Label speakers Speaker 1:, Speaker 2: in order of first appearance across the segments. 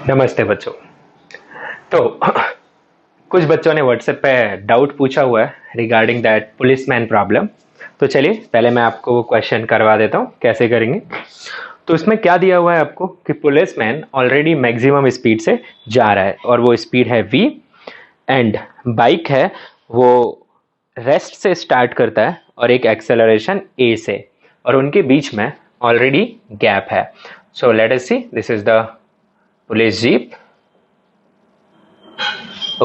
Speaker 1: नमस्ते बच्चों। तो कुछ बच्चों ने व्हाट्सएप पे डाउट पूछा हुआ है रिगार्डिंग दैट पुलिसमैन प्रॉब्लम। तो चलिए पहले मैं आपको वो क्वेश्चन करवा देता हूँ कैसे करेंगे। तो इसमें क्या दिया हुआ है आपको कि पुलिसमैन ऑलरेडी मैक्सिमम स्पीड से जा रहा है और वो स्पीड है v एंड बाइक है वो रेस्ट से स्टार्ट करता है और एक एक्सेलरेशन a से, और उनके बीच में ऑलरेडी गैप है। So let us see, this is the police jeep,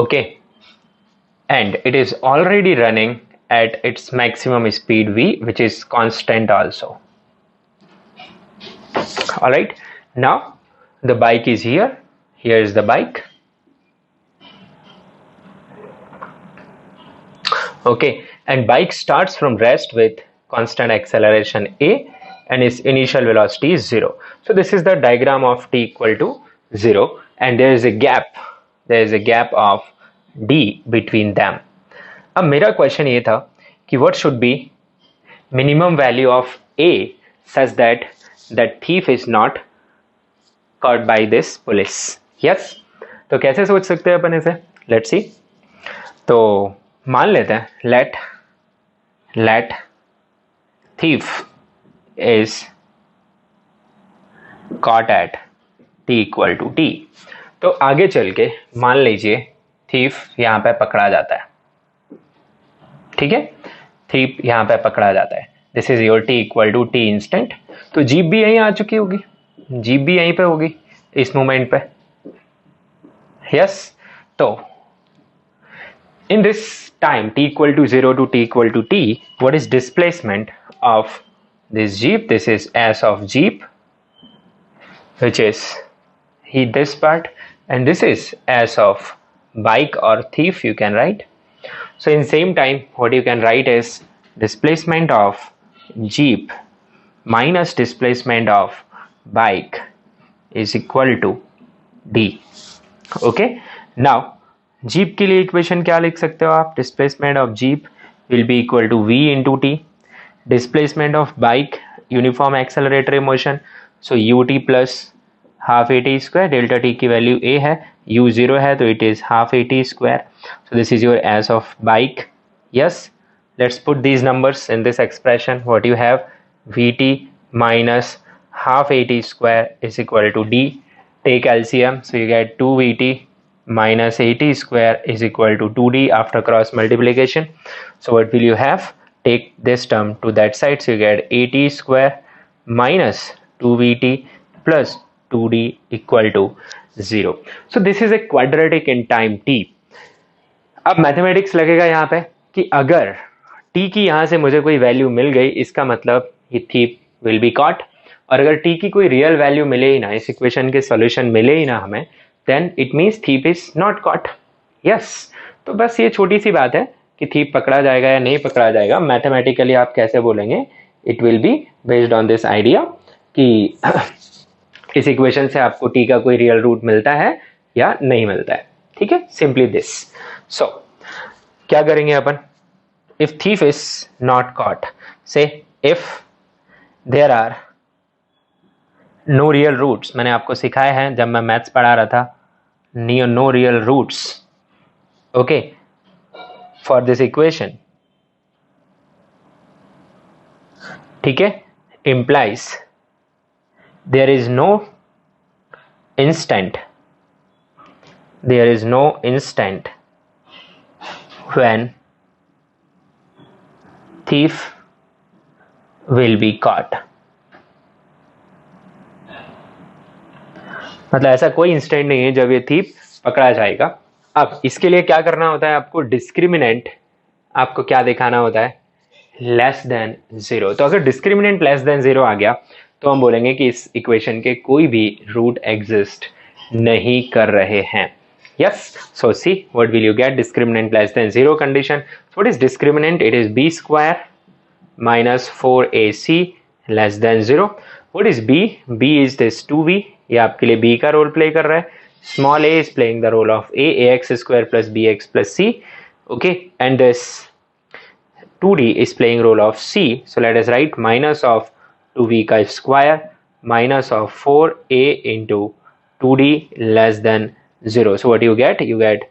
Speaker 1: okay, and it is already running at its maximum speed v, which is constant also. All right, now the bike is here. Here is the bike, okay, and bike starts from rest with constant acceleration a and its initial velocity is 0. So this is the diagram of t equal to 0 and there is a gap of d between them. अब मेरा question ये था कि what should be minimum value of A such that that thief is not cot by this police. Yes, तो कैसे सोच सकते हैं अपन इसे, लेट्स सी। तो मान लेते हैं let thief is caught at T equal to T. तो आगे चल के मान लीजिए थीफ यहां पे पकड़ा जाता है, ठीक है, थीप यहां पे पकड़ा जाता है। This is your T equal to T instant. तो जीप भी यहीं आ चुकी होगी, जीप भी यहीं पे होगी इस मोमेंट पे। यस, तो in this time t equal to 0 to t equal to t, what is displacement of this jeep? This is s of jeep, which is this part, and this is s of bike or thief, you can write. So in same time what you can write is displacement of jeep minus displacement of bike is equal to d. Okay, now jeep के लिए equation क्या लिख सकते हो आप, displacement of jeep will be equal to v into t, displacement of bike uniform acceleratory motion, so ut plus half A T square, delta T की value a है, u 0 है तो it is half A T square. So this is your s of bike. Yes, let's put these numbers in this expression. What you have, vt minus half at square is equal to d. Take LCM, so you get 2vt minus at square is equal to 2d after cross multiplication. So what will you have? Take this term to that side, so you get at square minus 2vt plus 2d equal to 0. So this is a quadratic in time t. अब mathematics लगेगा यहाँ पे कि अगर t की यहाँ से मुझे कोई वैल्यू मिल गई, इसका मतलब ये थीप विल बी कॉट, और अगर t की कोई रियल वैल्यू मिले ही ना, इस इक्वेशन के सॉल्यूशन मिले ही ना हमें, then it means thief is not caught. Yes, तो बस ये छोटी सी बात है कि थीप पकड़ा जाएगा या नहीं पकड़ा जाएगा, मैथमेटिकली आप कैसे बोलेंगे, it will be based on this idea कि इस इक्वेशन से आपको t का कोई रियल रूट मिलता है या नहीं मिलता है. ठीक है, सिंपली दिस. सो क्या करेंगे अपन, if thief is not caught, say if there are no real roots, मैंने आपको सिखाया है जब मैं मैथ्स पढ़ा रहा था, no real roots, okay, for this equation, ठीक है, implies there is no instant when thief will be caught. मतलब ऐसा कोई इंस्टेंट नहीं है जब ये थीफ पकड़ा जाएगा. अब इसके लिए क्या करना होता है, आपको डिस्क्रिमिनेंट, आपको क्या दिखाना होता है, लेस देन 0. तो अगर डिस्क्रिमिनेंट लेस देन 0 आ गया तो हम बोलेंगे कि इस इक्वेशन के कोई भी रूट एग्जिस्ट नहीं कर रहे हैं. Yes, so see what will you get, discriminant less than 0 condition. What is discriminant, it is b square minus 4ac less than 0. What is b, b is this 2v, ये आपके लिए b का role play कर रहा है. Small a is playing the role of ax square plus bx plus c, okay, and this 2d is playing role of c. So let us write minus of 2v का square minus of 4a into 2d less than 0. So what you get? You get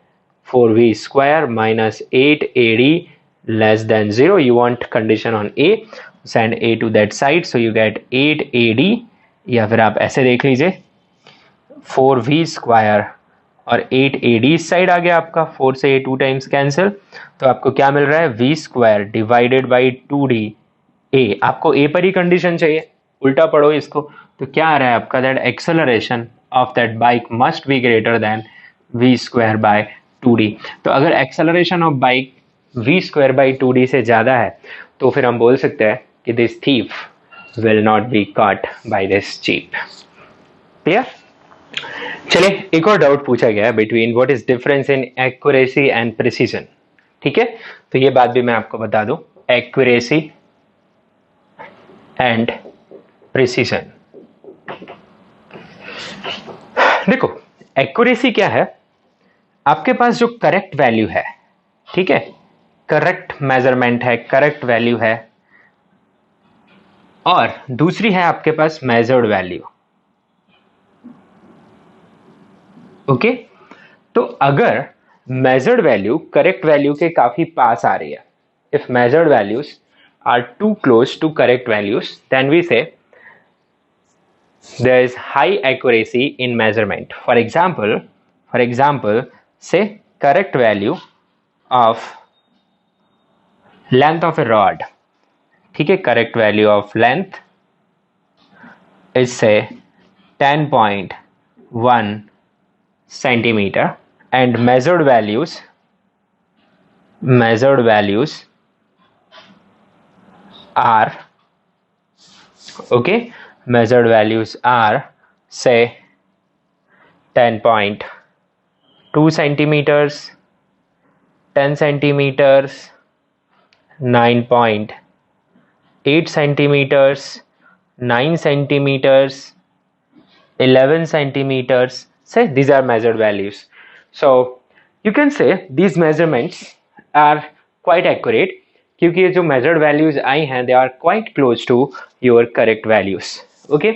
Speaker 1: 4v square minus 8ad less than 0. You want condition on a, send a to that side, so you get 8ad, या फिर आप ऐसे देख लीजिए 4v square और 8ad इस side आ गया आपका, 4 से a 2 टाइम्स कैंसिल, तो आपको क्या मिल रहा है? v square divided by 2d a. आपको a पर ही कंडीशन चाहिए, उल्टा पढ़ो इसको, तो क्या आ रहा है आपका? That acceleration of that bike must be greater than v square by 2d. तो अगर acceleration of bike v square by 2d से ज़्यादा है तो फिर हम बोल सकते हैं कि this thief will not be caught by this jeep. Clear? चलिए, एक और डाउट पूछा गया है between what is difference in accuracy and precision. ठीक है, तो ये बात भी मैं आपको बता दूं, एक्यूरेसी एंड प्रिसीजन. देखो, एक्यूरेसी क्या है? आपके पास जो करेक्ट वैल्यू है, ठीक है, करेक्ट मेजरमेंट है, करेक्ट वैल्यू है, और दूसरी है आपके पास मेजर्ड वैल्यू. ओके, तो अगर मेजर्ड वैल्यू करेक्ट वैल्यू के काफी पास आ रही है, if measured values are too close to correct values, then we say there is high accuracy in measurement. For example, say correct value of length of a rod. ठीक है, correct value of length is say 10.1 centimeter, and measured values are, okay, measured values are say 10.2 centimeters, 10 centimeters, 9.8 centimeters, 9 centimeters, 11 centimeters. Say these are measured values. So you can say these measurements are quite accurate क्योंकि ये जो measured values आई हैं they are quite close to your correct values. Okay,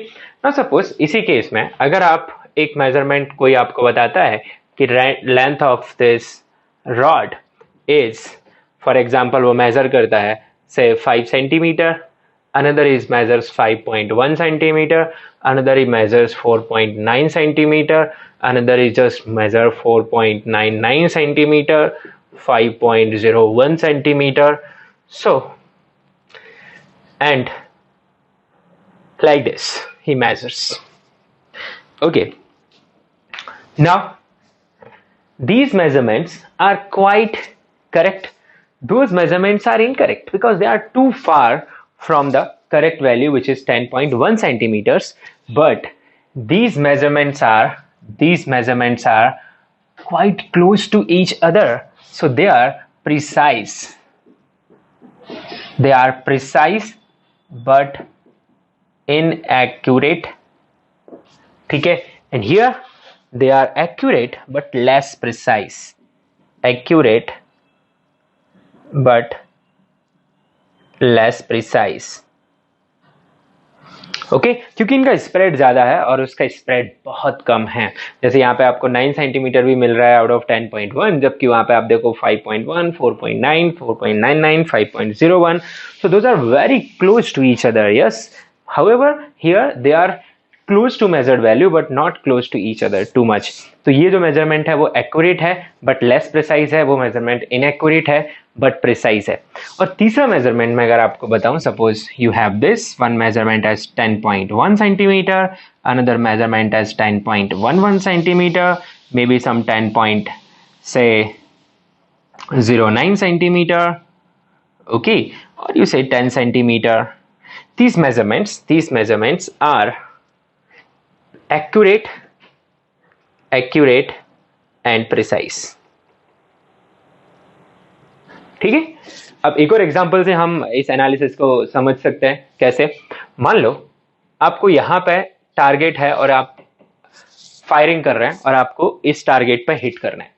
Speaker 1: now suppose इसी case में अगर आप एक measurement कोई आपको बताता है कि length of this rod is, for example वो मेजर करता है से 5 centimetre, another is measures 5.1 centimeter, another is measures 4.9 centimeter, another is just measure 4.99 centimeter, 5.01 centimeter, so and like this he measures. Okay, now these measurements are quite correct. Those measurements are incorrect because they are too far from the correct value, which is 10.1 centimeters, but these measurements are quite close to each other, so they are precise but inaccurate. ठीक है, and here they are accurate but less precise. Accurate but less precise. Okay, क्योंकि इनका spread ज्यादा है और उसका spread बहुत कम है. जैसे यहाँ पे आपको 9 सेंटीमीटर भी मिल रहा है आउट ऑफ 10.1, जबकि वहां पे आप देखो 5.1, 4.9, 4.99, 5.01. So those are very close to each other. Yes, however here they are close to measured value but not close to each other too much. तो ये जो मेजरमेंट है वो एक्यूरेट है बट लेस प्रिसाइज है, वो मेजरमेंट इनएक्यूरेट है but precise है. और तीसरा मेजरमेंट में अगर आपको बताऊं, suppose you have this one measurement as 10.1 centimetre, another measurement as 10.11 centimetre, may be some 10.09 centimetre, okay, और you say 10 centimetre. These measurements are accurate and precise. ठीक है, अब एक और एग्जांपल से हम इस एनालिसिस को समझ सकते हैं. कैसे? मान लो आपको यहां पे टारगेट है और आप फायरिंग कर रहे हैं और आपको इस टारगेट पे हिट करना है.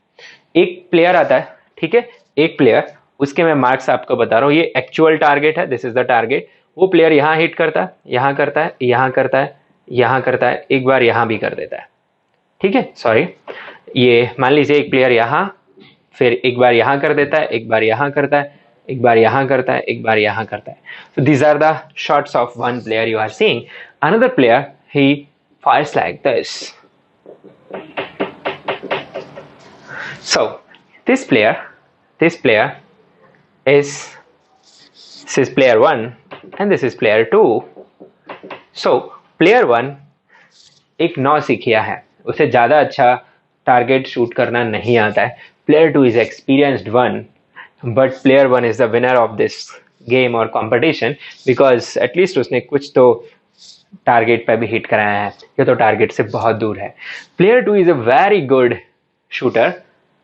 Speaker 1: एक प्लेयर आता है, ठीक है, एक प्लेयर, उसके मैं मार्क्स आपको बता रहा हूं. ये एक्चुअल टारगेट है, दिस इज द टारगेट. वो प्लेयर यहां हिट करता है, यहां करता है, यहां करता है, यहां करता है, एक बार यहां भी कर देता है. ठीक है, सॉरी, ये मान लीजिए एक प्लेयर यहाँ, फिर एक बार यहाँ कर देता है, एक बार यहाँ करता है, एक बार यहाँ करता है, एक बार यहाँ करता है. So these are the shots of one player you are seeing. Another player, he fires like this. So this player is, this is player 1 and this is player 2. So player 1 एक नौसिखिया है, उसे ज़्यादा अच्छा टारगेट शूट करना नहीं आता है. Player 2 is experienced one, but player 1 is the winner of this game or competition because at least उसने कुछ तो टारगेट पे भी हिट कराया है. ये तो टारगेट से बहुत दूर है. Player 2 is a very good shooter.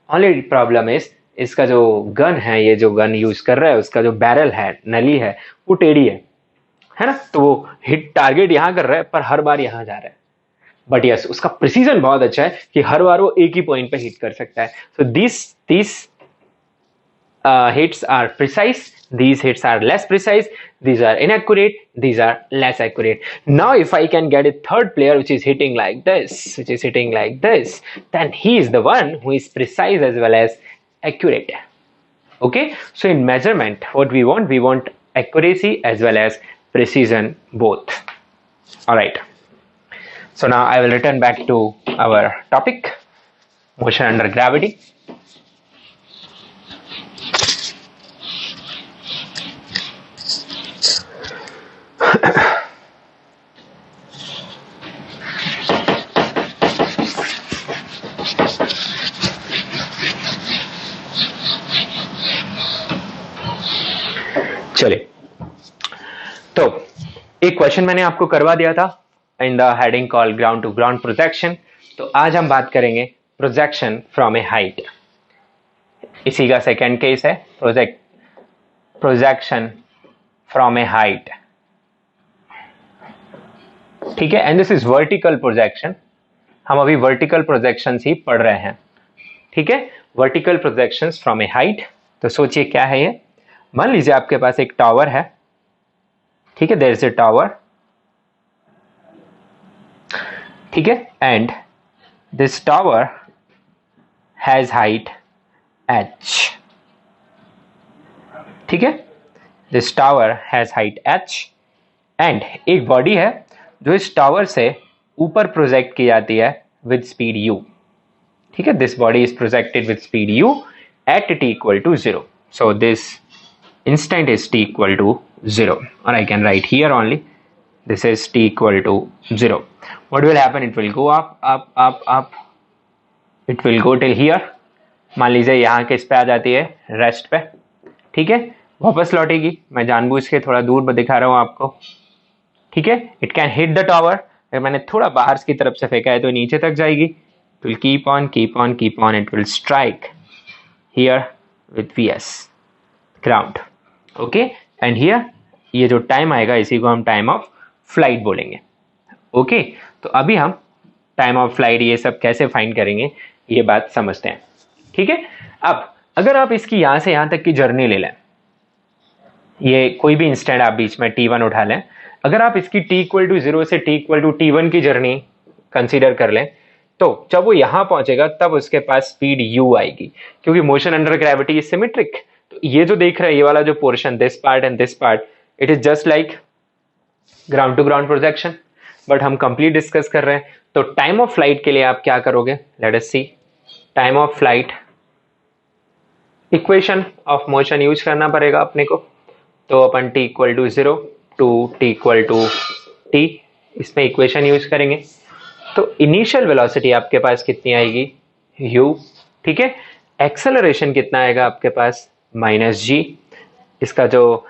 Speaker 1: Only problem is इसका जो गन है, ये जो गन यूज कर रहा है, उसका जो बैरल है, नली है, वो टेढ़ी है ना. तो वो हिट टारगेट यहाँ कर रहा है पर हर बार यहाँ जा रहा है. बट यस, उसका प्रिसीजन बहुत अच्छा है कि हर बार वो एक ही पॉइंट पे हिट कर सकता है. सो these hits are precise, these hits are less precise, these are inaccurate, these are less accurate. Now if I can get a third player which is hitting like this, then he is the one who is precise as well as accurate. Okay, so in measurement what we want accuracy as well as precision both. All right, so now I will return back to our topic, motion under gravity. चलिए, तो एक question मैंने आपको करवा दिया था in the heading call ground to ground projection. तो आज हम बात करेंगे प्रोजेक्शन फ्रॉम ए हाइट. इसी का सेकेंड केस है, प्रोजेक्शन फ्रॉम ए हाइट. ठीक है, and this is vertical projection. हम अभी वर्टिकल प्रोजेक्शंस ही पढ़ रहे हैं. ठीक है, vertical projections from A height. तो सोचिए क्या है ये. मान लीजिए आपके पास एक टावर है. ठीक है, देयर इज ए टावर. ठीक है, and this tower has height h. ठीक है, this tower has height h and एक बॉडी है जो इस टावर से ऊपर प्रोजेक्ट की जाती है विद स्पीड u. ठीक है, this body is projected with speed u at t equal to 0. So this instant is t equal to 0, or I can write here only this is t equal to 0. What will happen? It will go up. It will go till here. मान लीजिए यहाँ किस पे आ जाती है, rest पे. ठीक है, वापस लौटेगी. मैं जानबूझ के थोड़ा दूर दिखा रहा हूँ आपको. ठीक है, it can hit the tower. अगर मैंने थोड़ा बाहर की तरफ से फेंका है तो नीचे तक जाएगी. It will keep on. It will strike here with vs ground. Okay, and here ये जो टाइम आएगा इसी को हम टाइम ऑफ फ्लाइट बोलेंगे. ओके, तो अभी हम टाइम ऑफ फ्लाइट ये सब कैसे फाइंड करेंगे ये बात समझते हैं. ठीक है, अब अगर आप इसकी यहां से यहां तक की जर्नी ले लें, ये कोई भी इंस्टेंट आप बीच में t1 उठा लें. अगर आप इसकी t equal to 0 से t equal to t1 की जर्नी कंसीडर कर लें, तो जब वो यहां पहुंचेगा तब उसके पास स्पीड u आएगी, क्योंकि motion under gravity is symmetric. तो ये जो देख रहे हैं, ये वाला जो portion, this part and this part, it is just like ground to ground projection. But हम कंप्लीट डिस्कस कर रहे हैं. तो टाइम ऑफ फ्लाइट के लिए आप क्या करोगे, let us see. Time of flight, equation of motion use करना पड़ेगा अपने को. तो अपन t equal to 0 to t equal to t, इसमें इक्वेशन यूज करेंगे. तो इनिशियल वेलोसिटी आपके पास कितनी आएगी, u. ठीक है, एक्सेलरेशन कितना आएगा आपके पास, -g. इसका जो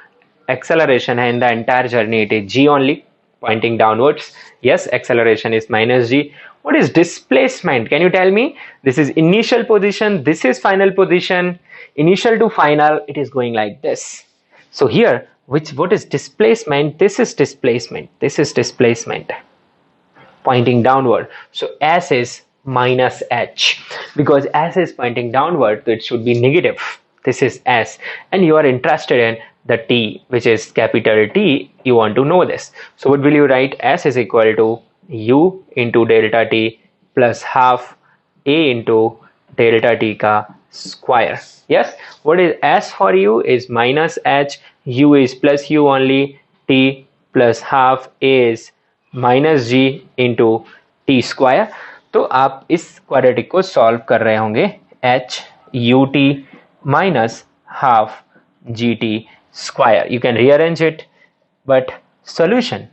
Speaker 1: एक्सेलरेशन है in the entire journey, it is g only, pointing downwards. Yes, acceleration is -g. What is displacement? Can you tell me? This is initial position, this is final position. Initial to final, it is going like this. So here, what is displacement? This is displacement pointing downward. So s is minus h, because s is pointing downward, so it should be negative. This is s, and you are interested in the t, which is capital T. You want to know this. So what will you write? S is equal to u into delta t plus half a into delta T का square. Yes, what is s for u is minus h, u is plus u only, t plus half a is minus g into t square. तो आप इस quadratic को solve कर रहे होंगे h ut minus half gt square. You can rearrange it, but solution,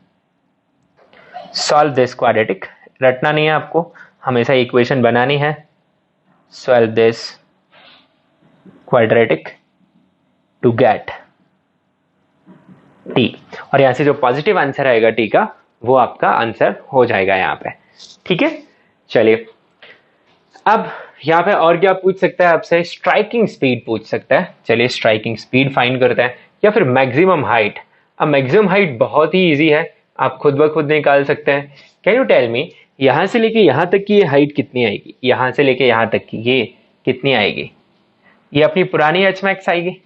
Speaker 1: solve this quadratic. रटना नहीं है आपको, हमेशा इक्वेशन बनानी है. Solve this quadratic to get t, और यहां से जो पॉजिटिव आंसर आएगा t का वो आपका आंसर हो जाएगा यहाँ पे. ठीक है, चलिए अब यहाँ पे और क्या पूछ सकता है आपसे? स्ट्राइकिंग स्पीड पूछ सकता है. चलिए स्ट्राइकिंग स्पीड फाइंड करते हैं, या फिर मैक्सिमम हाइट. अब मैक्सिमम हाइट बहुत ही इजी है, आप खुद ब खुद निकाल सकते हैं. कैन यू टेल मी, यहां से लेके यहां तक की ये हाइट कितनी आएगी? यहां से लेके यहां तक की ये कितनी आएगी? ये अपनी पुरानी एच मैक्स आएगी,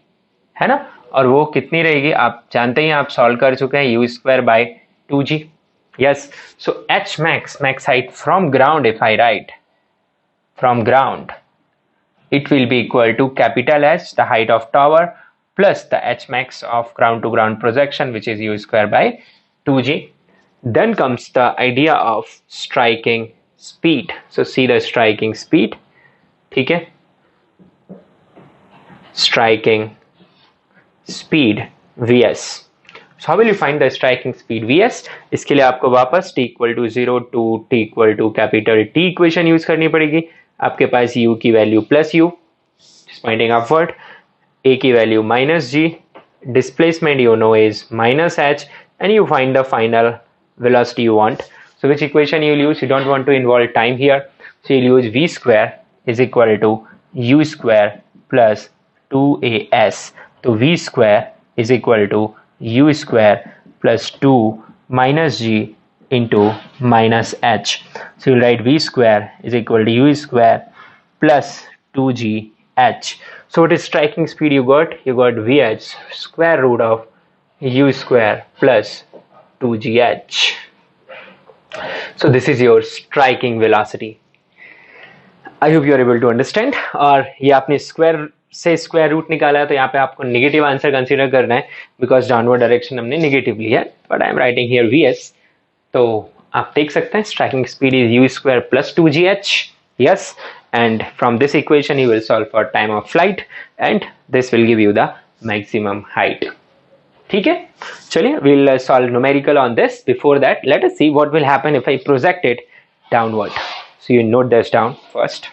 Speaker 1: है ना. और वो कितनी रहेगी आप जानते ही, आप सॉल्व कर चुके हैं, you square by 2g. Yes, so H max, max height from ground, if I right from ground, it will be equal to capital H, the height of tower, plus the H max of ground to ground projection, which is u square by 2g. Then comes the idea of striking speed. So see the striking speed. ठीक है, striking speed vs. So how will you find the striking speed vs? इसके लिए आपको वापस t equal to 0 to t equal to capital T equation use करनी पड़ेगी. आपके पास u की value plus u pointing upward, a की value minus g, displacement you know is minus h, and you find the final velocity you want. So which equation you will use? You don't want to involve time here, so you'll use v square is equal to u square plus 2as. So v square is equal to u square plus 2 minus g into minus h. So you'll write v square is equal to u square plus 2gh. So what is striking speed you got? You got vh square root of u square plus 2gh. So this is your striking velocity. I hope you are able to understand. और ये आपने square से square root निकाला है, तो यहाँ पे आपको नेगेटिव आंसर कंसीडर करना है, बिकॉज डाउनवर्ड डायरेक्शन हमने नेगेटिव लिया है. But I am writing here vs. तो आप देख सकते हैं striking speed is u square plus 2gh. Yes, and from this equation you will solve for time of flight, and this will give you the maximum height. ठीक है, चलिए we'll solve numerical on this. Before that, let us see what will happen if I project it downward. So you note this down first.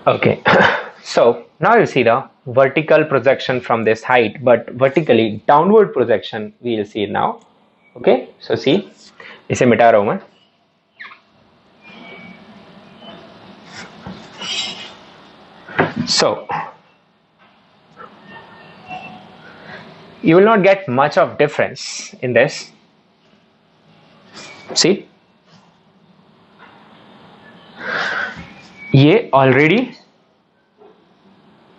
Speaker 1: Okay, so now you see the vertical projection from this height, but vertically downward projection we will see now. Okay, so see, इसे मिटा रहा हूं मैं. So you will not get much of difference in this. See, ये already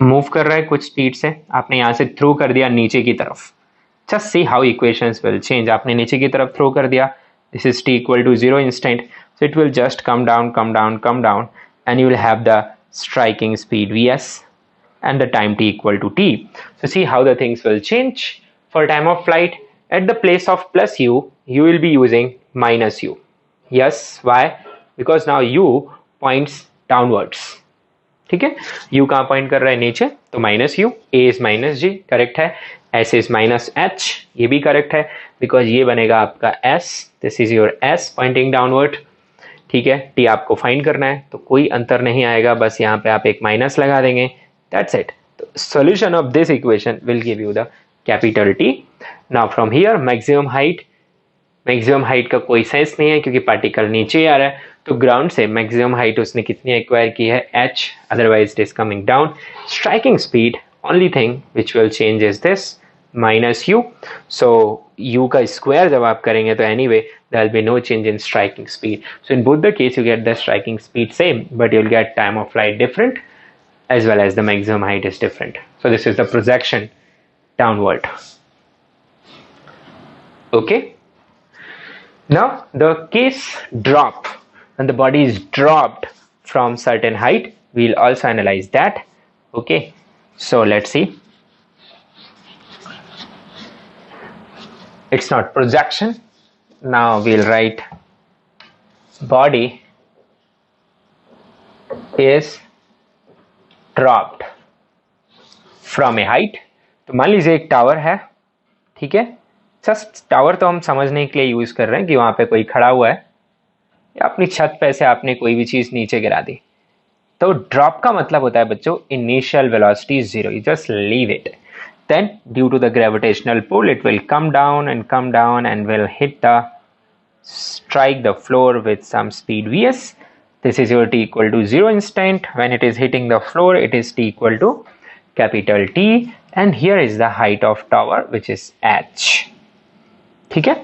Speaker 1: move कर रहा है कुछ स्पीड से, आपने यहां से थ्रो कर दिया नीचे की तरफ. Just see how equations will change. आपने नीचे की तरफ थ्रो कर दिया, this is t equal to 0 instant, so it will just come down, come down, come down, and you will have the striking speed vs and the time t equal to t. So see how the things will change. For time of flight, at the place of plus u, you will be using minus u. Yes, why? Because now u points downwards. ठीक है, u कहाँ point कर रहा है? नीचे, तो minus u, a is minus G, correct है. s is minus h, ये भी करेक्ट है, बिकॉज ये बनेगा आपका s. This is your s pointing downward. ठीक है, t आपको फाइंड करना है, तो कोई अंतर नहीं आएगा, बस यहाँ पे आप एक माइनस लगा देंगे, दैट्स इट. तो solution of this equation will give you the capital T. Now from here maximum height का कोई सेंस नहीं है, क्योंकि पार्टिकल नीचे आ रहा है, तो ग्राउंड से मैक्सिमम हाइट उसने कितनी एक्वायर की है? h, otherwise it is coming down. Striking speed, only thing which will change is this minus u. So u का स्क्वायर जब आप करेंगे तो anyway there will be no change in striking speed. So in both the case you get the striking speed same, but you will get time of flight different. as well as the maximum height is different. So this is the projection downward. Okay. Now the case drop, when the body is dropped from certain height, we'll also analyze that. Okay. So let's see. It's not projection. Now we'll write body is dropped from a height. तो मान लीजिए एक tower है, ठीक है, just tower तो हम समझने के लिए यूज कर रहे हैं कि वहां पे कोई खड़ा हुआ है या अपनी छत पे से आपने कोई भी चीज नीचे गिरा दी. तो ड्रॉप का मतलब होता है बच्चों initial velocity is 0, you just leave it, then due to the gravitational pull it will come down and will hit the strike the floor with some speed vs. This is your t equal to 0 instant. When it is hitting the floor, it is t equal to capital T, and here is the height of tower, which is h. Okay.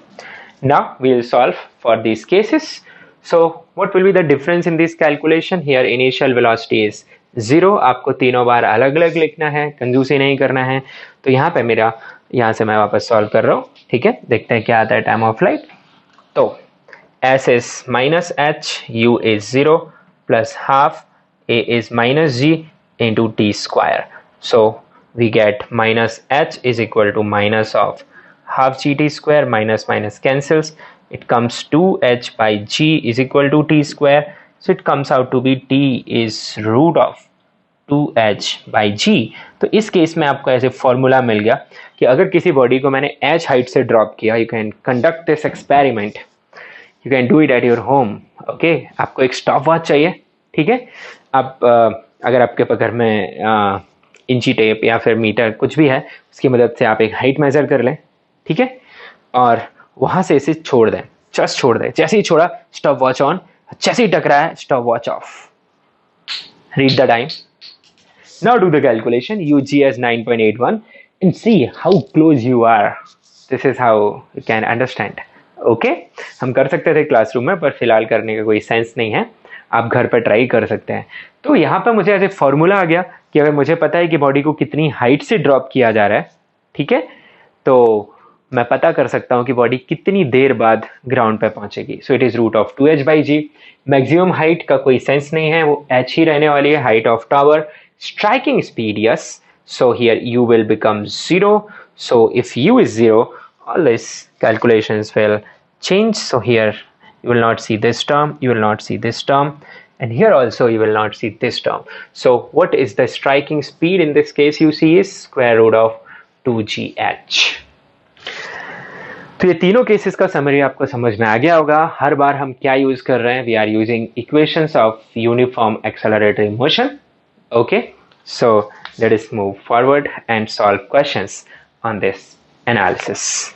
Speaker 1: Now we will solve for these cases. So what will be the difference in this calculation? Here initial velocity is 0. आपको तीनों बार अलग अलग लिखना है, कंजूसी नहीं करना है. तो यहाँ पे मेरा, यहाँ से मैं वापस सॉल्व कर रहा हूँ. ठीक है, देखते हैं क्या आता है टाइम ऑफ फ्लाइट. तो s is minus h, u is 0, plus half a is minus g into t square. So we get minus h is equal to minus of half gt square, minus minus cancels. It comes 2h by g is equal to t square. So it comes out to be t is root of 2h by g. तो इस case में आपको ऐसे formula मिल गया कि अगर किसी body को मैंने h हाइट से ड्रॉप किया, you can conduct this experiment, you can do it at your home. Okay, आपको एक स्टॉप वॉच चाहिए. ठीक है, आप अगर आपके घर में इंची टेप या फिर मीटर कुछ भी है, उसकी मदद से आप एक हाइट मेजर कर लें. ठीक है, और वहां से इसे छोड़ दें, जस्ट छोड़ दें. जैसे ही छोड़ा, स्टॉप वॉच ऑन. जैसे ही टकरा है, stop watch of. Read the time. Now do the calculation. UG as 9.81 and see how close you are. This is how you can understand. Okay, हम कर सकते थे क्लासरूम में, पर फिलहाल करने का कोई सेंस नहीं है. आप घर पर ट्राई कर सकते हैं. तो यहाँ पर मुझे ऐसे फॉर्मूला आ गया कि अगर मुझे पता है कि बॉडी को कितनी हाइट से ड्रॉप किया जा रहा है, ठीक है, तो मैं पता कर सकता हूँ कि बॉडी कितनी देर बाद ग्राउंड पे पहुंचेगी. So it is root of 2h by g. Maximum height का कोई सेंस नहीं है, वो h ही रहने वाली है. Height of tower, striking speed, yes. So here u will become 0. So if u is 0, all these calculations will change. So here you will not see this term, you will not see this term, and here also you will not see this term. So what is the striking speed in this case? You see is square root of 2gh. तो ये तीनों cases का summary आपको समझ में आ गया होगा. हर बार हम क्या यूज कर रहे हैं? We are using equations of uniform accelerated motion. Okay, so let us move forward and solve questions on this analysis.